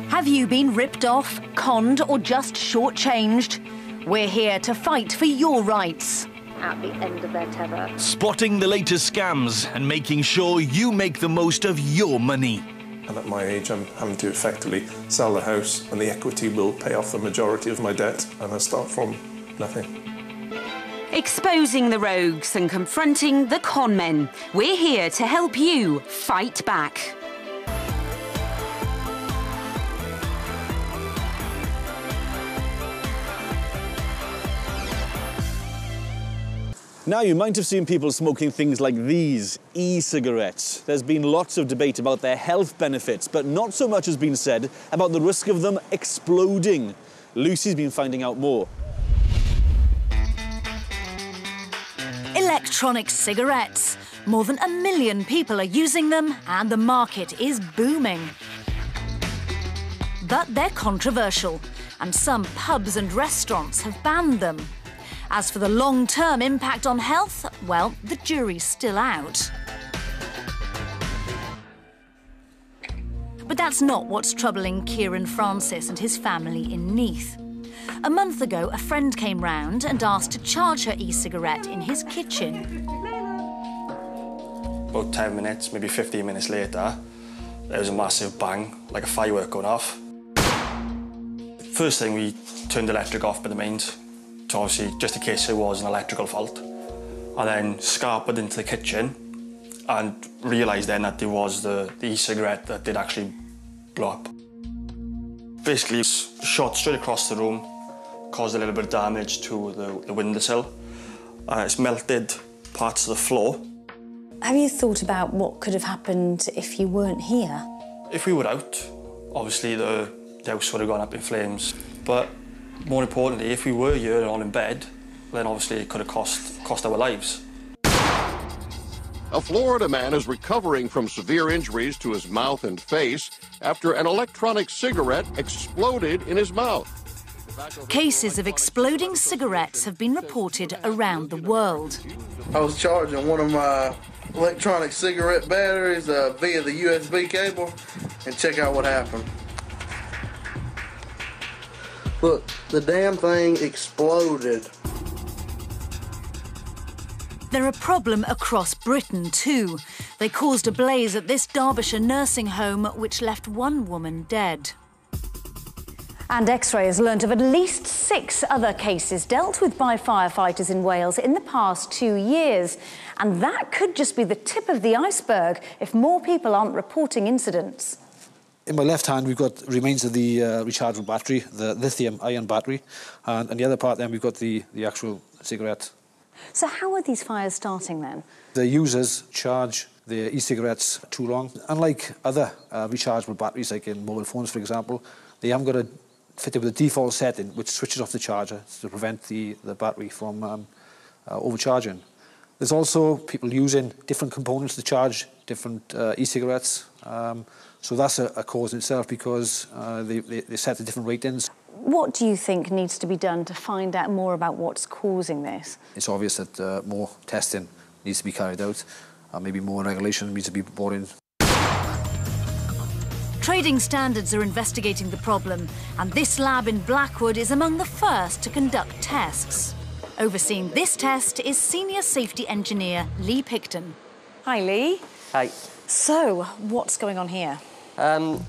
Have you been ripped off, conned or just shortchanged? We're here to fight for your rights. At the end of their tether. Spotting the latest scams and making sure you make the most of your money. And at my age, I'm having to effectively sell the house, and the equity will pay off the majority of my debt, and I start from nothing. Exposing the rogues and confronting the con men. We're here to help you fight back. Now, you might have seen people smoking things like these, e-cigarettes. There's been lots of debate about their health benefits, but not so much has been said about the risk of them exploding. Lucy's been finding out more. Electronic cigarettes. More than 1 million people are using them, and the market is booming. But they're controversial, and some pubs and restaurants have banned them. As for the long-term impact on health, well, the jury's still out. But that's not what's troubling Kieran Francis and his family in Neath. A month ago, a friend came round and asked to charge her e-cigarette in his kitchen. About 10 minutes, maybe 15 minutes later, there was a massive bang, like a firework going off. First thing, we turned the electric off by the mains. Obviously, just in case it was an electrical fault. And then scarpered into the kitchen and realised then that there was the e-cigarette that did actually blow up. Basically, it shot straight across the room, caused a little bit of damage to the windowsill. It's melted parts of the floor. Have you thought about what could have happened if you weren't here? If we were out, obviously the house would have gone up in flames. But more importantly, if we were here and all in bed, then obviously it could have cost our lives. A Florida man is recovering from severe injuries to his mouth and face after an electronic cigarette exploded in his mouth. Cases of exploding cigarettes have been reported around the world. I was charging one of my electronic cigarette batteries via the USB cable, and check out what happened. Look, the damn thing exploded. They're a problem across Britain too. They caused a blaze at this Derbyshire nursing home, which left one woman dead. And XRAY has learnt of at least 6 other cases dealt with by firefighters in Wales in the past 2 years. And that could just be the tip of the iceberg if more people aren't reporting incidents. In my left hand, we've got remains of the rechargeable battery, the lithium-ion battery, and the other part then we've got the actual cigarette. So how are these fires starting then? The users charge their e-cigarettes too long. Unlike other rechargeable batteries, like in mobile phones, for example, they haven't got a fitted with a default setting which switches off the charger to prevent the battery from overcharging. There's also people using different components to charge different e-cigarettes. So that's a cause in itself because they set the different ratings. What do you think needs to be done to find out more about what's causing this? It's obvious that more testing needs to be carried out, and maybe more regulation needs to be brought in. Trading Standards are investigating the problem, and this lab in Blackwood is among the first to conduct tests. Overseeing this test is Senior Safety Engineer Lee Picton. Hi, Lee. Hi. So, what's going on here?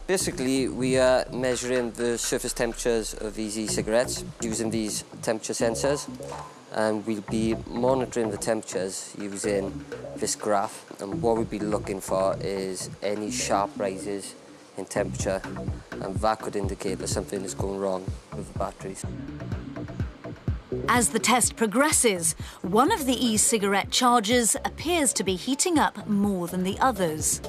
Basically, we are measuring the surface temperatures of these e-cigarettes using these temperature sensors, and we'll be monitoring the temperatures using this graph. And what we'll be looking for is any sharp rises in temperature, and that could indicate that something is going wrong with the batteries. As the test progresses, one of the e-cigarette chargers appears to be heating up more than the others.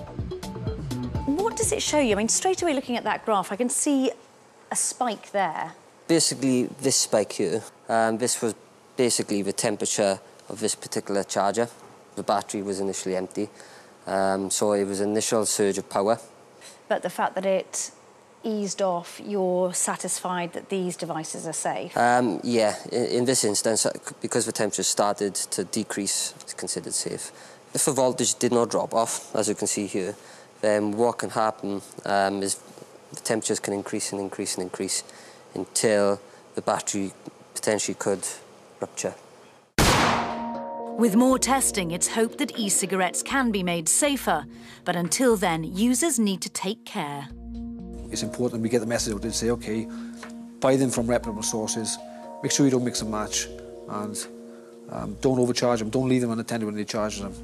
What does it show you? I mean, straight away looking at that graph, I can see a spike there. Basically, this spike here, this was basically the temperature of this particular charger. The battery was initially empty, so it was an initial surge of power. But the fact that it eased off, you're satisfied that these devices are safe? Yeah, in this instance, because the temperature started to decrease, it's considered safe. If the voltage did not drop off, as you can see here, then what can happen is the temperatures can increase and increase and increase until the battery potentially could rupture. With more testing, it's hoped that e-cigarettes can be made safer. But until then, users need to take care. It's important we get the message out and say, OK, buy them from reputable sources, make sure you don't mix and match, and don't overcharge them, don't leave them unattended when they charge them.